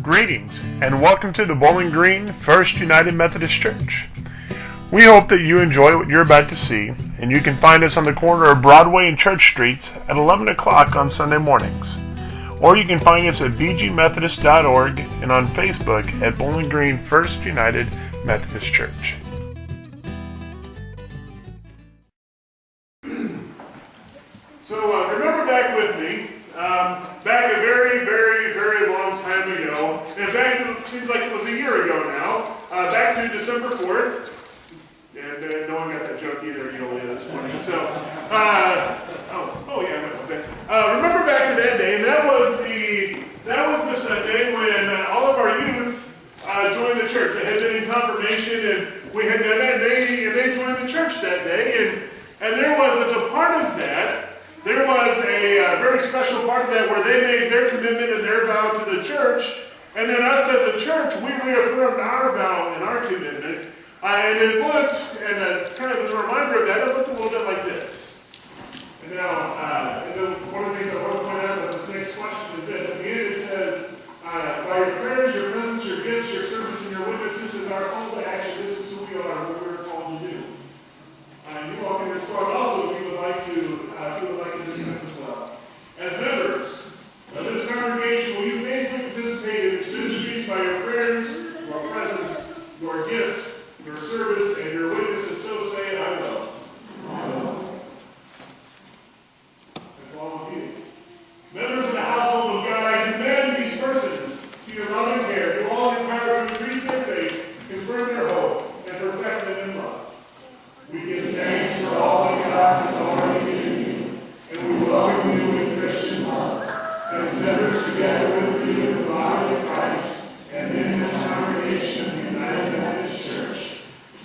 Greetings and welcome to the Bowling Green First United Methodist Church. We hope that you enjoy what you're about to see, and you can find us on the corner of Broadway and Church Streets at 11 o'clock on Sunday mornings. Or you can find us at bgmethodist.org and on Facebook at Bowling Green First United Methodist Church. So remember back with me, back a very, very, very long time ago. In fact, it seems like it was a year ago now. Back to December 4th. And no one got that joke either this morning. So, remember back to that day, and that was the Sunday when all of our youth joined the church. They had been in confirmation, and we had done that, and they joined the church that day. And there was, as a part of that, there was a very special part of that where they made their commitment and their vow to the church, and then us as a church, we reaffirmed our vow and our commitment. And it looked, and kind of as a reminder of that, it looked a little bit like this. And now, one of the things I want to point out about this next question is this. At the end it says, by your prayers, your presence, your gifts, your service, and your witnesses is our call to action. This is who we are and what we're called to do. You all can respond also if you would like to discuss as well. As members of this congregation, will you faithfully participate in its ministries by your prayers, your presence, your gifts, your service, and your witness, and so say, I will. I will. And all of you. Members of the household of God, I commend these persons to your loving care. Do all in power to increase their faith, confirm their hope, and perfect them in love. We give thanks for all that God has already given you, and we welcome you with Christian love, as members together with you in the body of Christ, and in this congregation of United Methodist Church.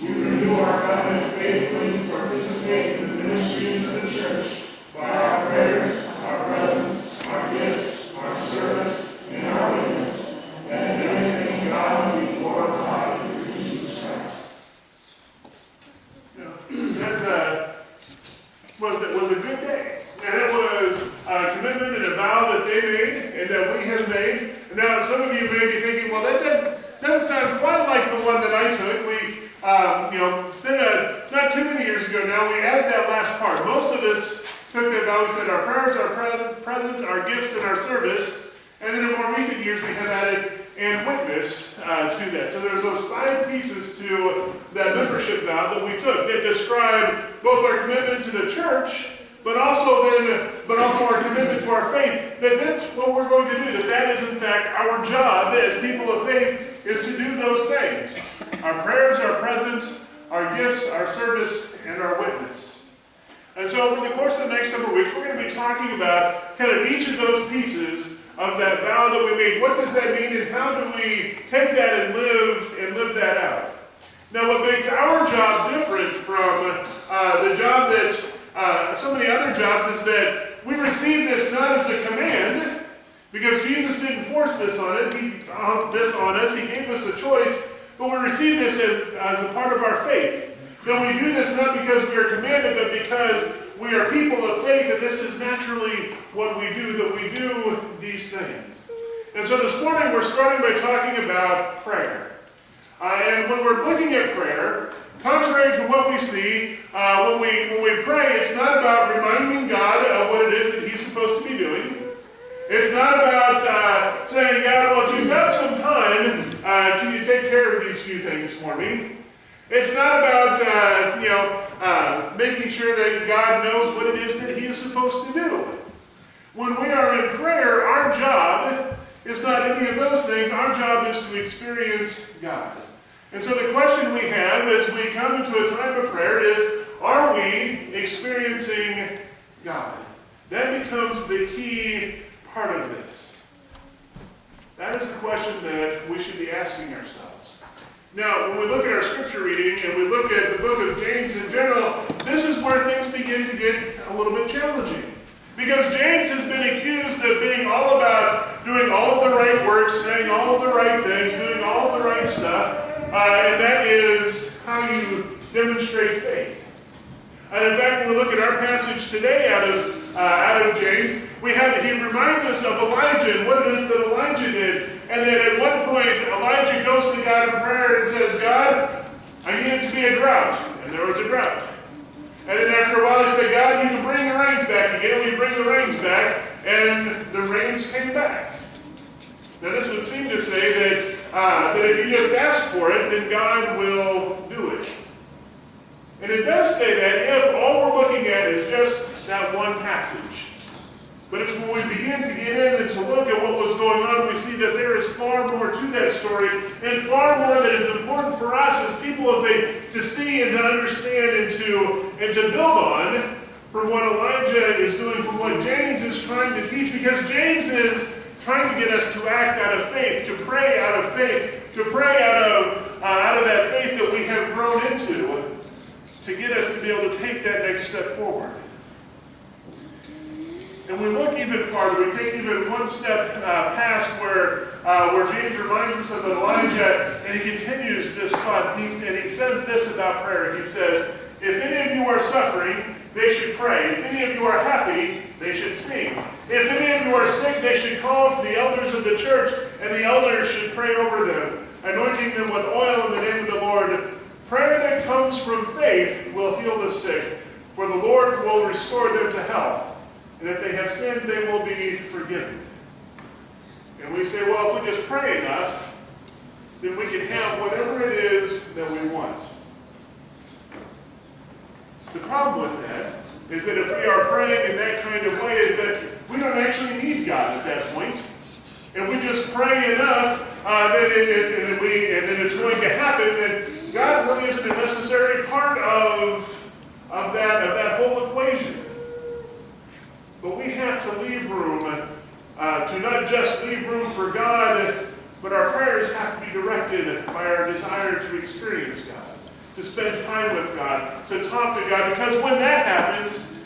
We renew our covenant faithfully to participate in the ministries of the church by our prayers, our presence, our gifts, our service, and our witness, and in everything God will be glorified through Jesus Christ. That was a good day. And it was a commitment and a vow that they made and that we have made. And now some of you may be thinking, well, that doesn't sound quite like the one that I took. Not too many years ago now, we added that last part. Most of us took that vow. We said our prayers, our presence, our gifts, and our service. And then in more recent years, we have added and witness to that. So there's those 5 pieces to that membership vow that we took that describe both our commitment to the church, but also our commitment to our faith. That's what we're going to do. That is in fact our job as people of faith, is to do those things. Our prayers, our presence, our gifts, our service, and our witness. And so over the course of the next several weeks, we're going to be talking about kind of each of those pieces of that vow that we made. What does that mean, and how do we take that and live that out? Now, what makes our job different from the job that so many other jobs is that we receive this not as a command, because Jesus didn't force this on us. He gave us a choice, but we receive this as a part of our faith. That we do this not because we are commanded, but because we are people of faith, and this is naturally what we do, that we do these things. And so this morning we're starting by talking about prayer. And when we're looking at prayer, contrary to what we see, when we pray, it's not about reminding God of what it is that He's supposed to be doing. It's not about saying, God, well, if you've got some time, can you take care of these few things for me? It's not about, making sure that God knows what it is that He is supposed to do. When we are in prayer, our job is not any of those things. Our job is to experience God. And so the question we have as we come into a time of prayer is, are we experiencing God? That becomes the key part of this. That is the question that we should be asking ourselves. Now, when we look at our scripture reading and we look at the book of James in general, this is where things begin to get a little bit challenging. Because James has been accused of being all about doing all of the right works, saying all of the right things, doing all of the right stuff, and that is how you demonstrate faith. And in fact, when we look at our passage today out of out of James. He reminds us of Elijah and what it is that Elijah did. And then at one point, Elijah goes to God in prayer and says, God, I need it to be a drought. And there was a drought. And then after a while he said, God, you can bring the rains back again. We bring the rains back. And the rains came back. Now this would seem to say that if you just ask for it, then God will do it. And it does say that if all we're looking at is just that one passage. But it's when we begin to get in and to look at what was going on, we see that there is far more to that story, and far more that is important for us as people of faith to see and to understand and to build on from what Elijah is doing, from what James is trying to teach, because James is trying to get us to act out of faith, to pray out of faith, to pray out of that faith that we have grown into, to get us to be able to take that next step forward. And we look even farther, we take even one step past where James reminds us of Elijah, and he continues this thought, and he says this about prayer. He says, if any of you are suffering, they should pray. If any of you are happy, they should sing. If any of you are sick, they should call for the elders of the church, and the elders should pray over them, anointing them with oil in the name of the Lord. Prayer that comes from faith will heal the sick, for the Lord will restore them to health. And if they have sinned, they will be forgiven. And we say, well, if we just pray enough, then we can have whatever it is that we want. The problem with that is that if we are praying in that kind of way, is that we don't actually need God at that point. If we just pray enough, and then it's going to happen, then God really isn't a necessary part of that whole equation. But we have to leave room, to not just leave room for God, but our prayers have to be directed by our desire to experience God, to spend time with God, to talk to God, because when that happens,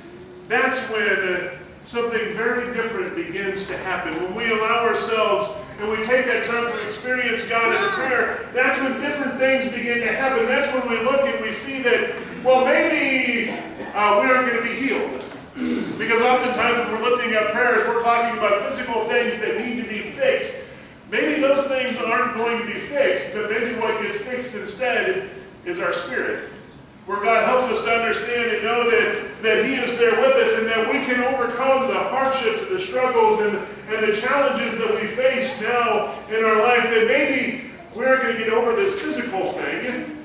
that's when something very different begins to happen. When we allow ourselves and we take that time to experience God in prayer, that's when different things begin to happen. That's when we look and we see that, well, maybe we aren't going to be healed. Because oftentimes when we're lifting up prayers, we're talking about physical things that need to be fixed. Maybe those things aren't going to be fixed, but maybe what gets fixed instead is our spirit. Where God helps us to understand and know that He is there with us, and that we can overcome the hardships and the struggles and the challenges that we face now in our life. That maybe we aren't going to get over this physical thing,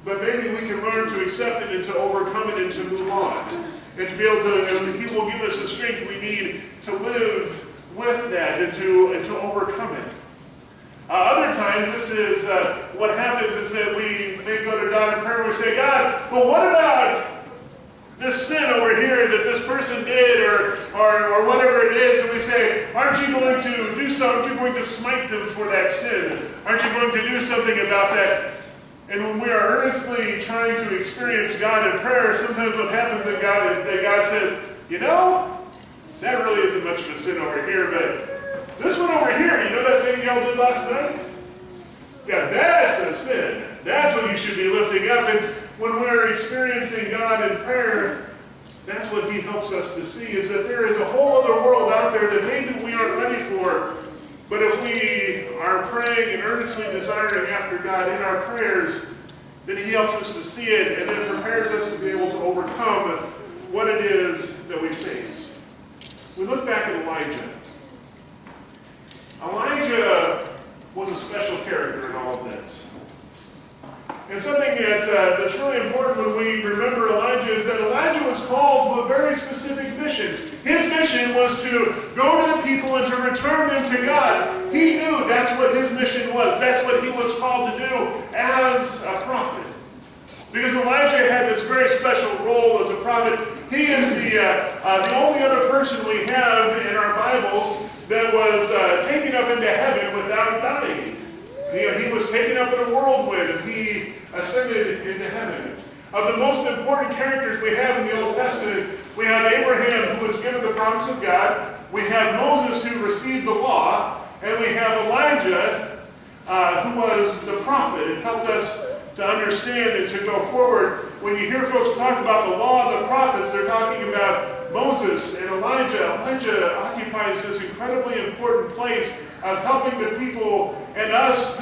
but maybe we can learn to accept it and to overcome it and to move on. And to be able to, and He will give us the strength we need to live with that and to overcome it. Other times, this is what happens is that we may go to God in prayer and we say, God, but what about this sin over here that this person did or whatever it is? And we say, aren't you going to do something? Aren't you going to smite them for that sin? Aren't you going to do something about that? And when we are earnestly trying to experience God in prayer, sometimes what happens in God is that God says, you know, that really isn't much of a sin over here, but this one over here, you know that thing y'all did last night? Yeah, that's a sin. That's what you should be lifting up. And when we're experiencing God in prayer, that's what He helps us to see, is that there is a whole other world out there that maybe we aren't ready for. But if we are praying and earnestly desiring after God in our prayers, then He helps us to see it and then prepares us to be able to overcome what it is that we face. We look back at Elijah. Elijah was a special character in all of this. And something that's really important when we remember Elijah is that Elijah was called to a very specific mission. His mission was to go to the people and to return them to God. He knew that's what his mission was. That's what he was called to do as a prophet. Because Elijah had this very special role as a prophet. He is the only other person we have in our Bibles that was taken up into heaven without dying. He was taken up in a whirlwind and he ascended into heaven. Of the most important characters we have in the Old Testament, we have Abraham, who was given the promise of God. We have Moses, who received the law. And we have Elijah, who was the prophet and helped us to understand and to go forward. When you hear folks talk about the law of the prophets, they're talking about Moses and Elijah occupies this incredibly important place of helping the people and us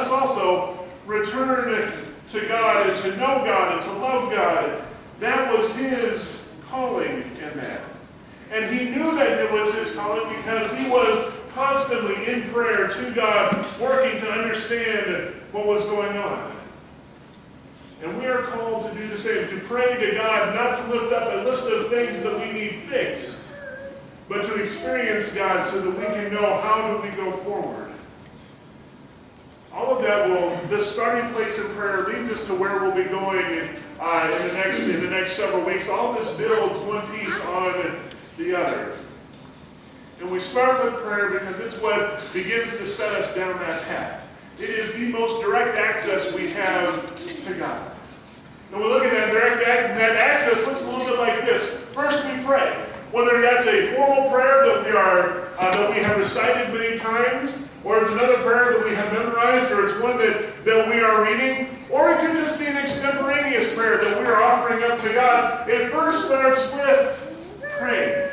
also return to God and to know God and to love God. That was his calling in that. And he knew that it was his calling because he was constantly in prayer to God, working to understand what was going on. And we are called to do the same, to pray to God, not to lift up a list of things that we need fixed, but to experience God so that we can know how do we go forward. All of that this starting place in prayer leads us to where we'll be going in the next several weeks. All this builds one piece on the other. And we start with prayer because it's what begins to set us down that path. It is the most direct access we have to God. And we look at that access looks a little bit like this. First we pray. Whether that's a formal prayer that we have recited many times, or it's another prayer that we have memorized, or it's one that we are reading, or it could just be an extemporaneous prayer that we are offering up to God. It first starts with praying.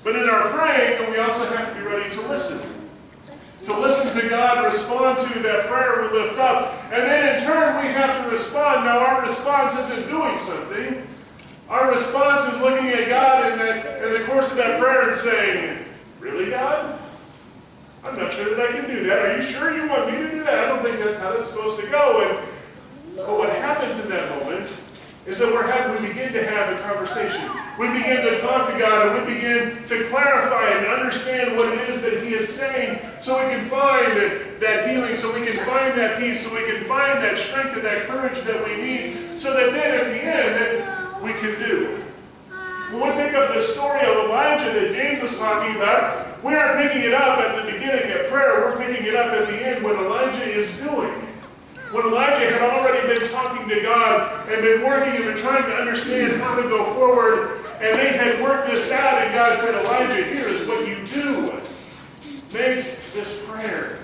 But in our praying, we also have to be ready to listen. To listen to God, respond to that prayer we lift up. And then in turn, we have to respond. Now, our response isn't doing something. Our response is looking at God in the course of that prayer and saying, "Really, God? I'm not sure that I can do that. Are you sure you want me to do that? I don't think that's how it's supposed to go." But what happens in that moment is that we begin to have a conversation. We begin to talk to God, and we begin to clarify and understand what it is that he is saying, so we can find that healing, so we can find that peace, so we can find that strength and that courage that we need, so that then at the end, we can do. When we pick up the story of Elijah that James was talking about, we aren't picking it up at the beginning at prayer, we're picking it up at the end what Elijah is doing. When Elijah had already been talking to God and been working and been trying to understand how to go forward, and they had worked this out, and God said, "Elijah, here is what you do. Make this prayer."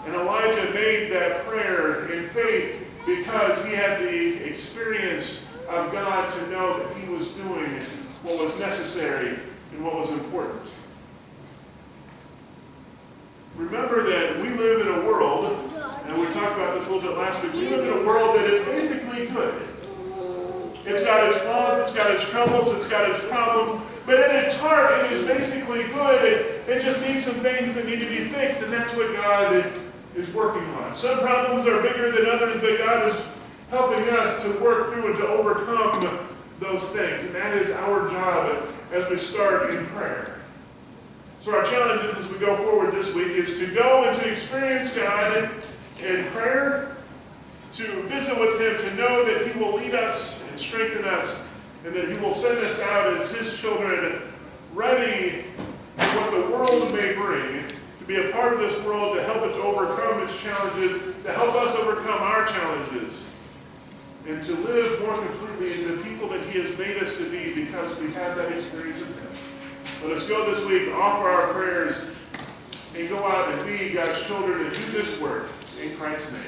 And Elijah made that prayer in faith because he had the experience of God to know that he was doing what was necessary and what was important. Remember that we live in a world, and we talked about this a little bit last week, we live in a world that is basically good. It's got its flaws, it's got its troubles, it's got its problems, but at its heart it is basically good. It just needs some things that need to be fixed, and that's what God is working on. Some problems are bigger than others, but God is helping us to work through and to overcome those things, and that is our job as we start in prayer. So our challenges as we go forward this week is to go and to experience God in prayer, to visit with him, to know that he will lead us and strengthen us, and that he will send us out as his children, ready for what the world may bring, to be a part of this world, to help it to overcome its challenges, to help us overcome our challenges, and to live more completely into the people that he has made us to be because we have that experience of him. Let us go this week, offer our prayers, and go out and be God's children and do this work in Christ's name.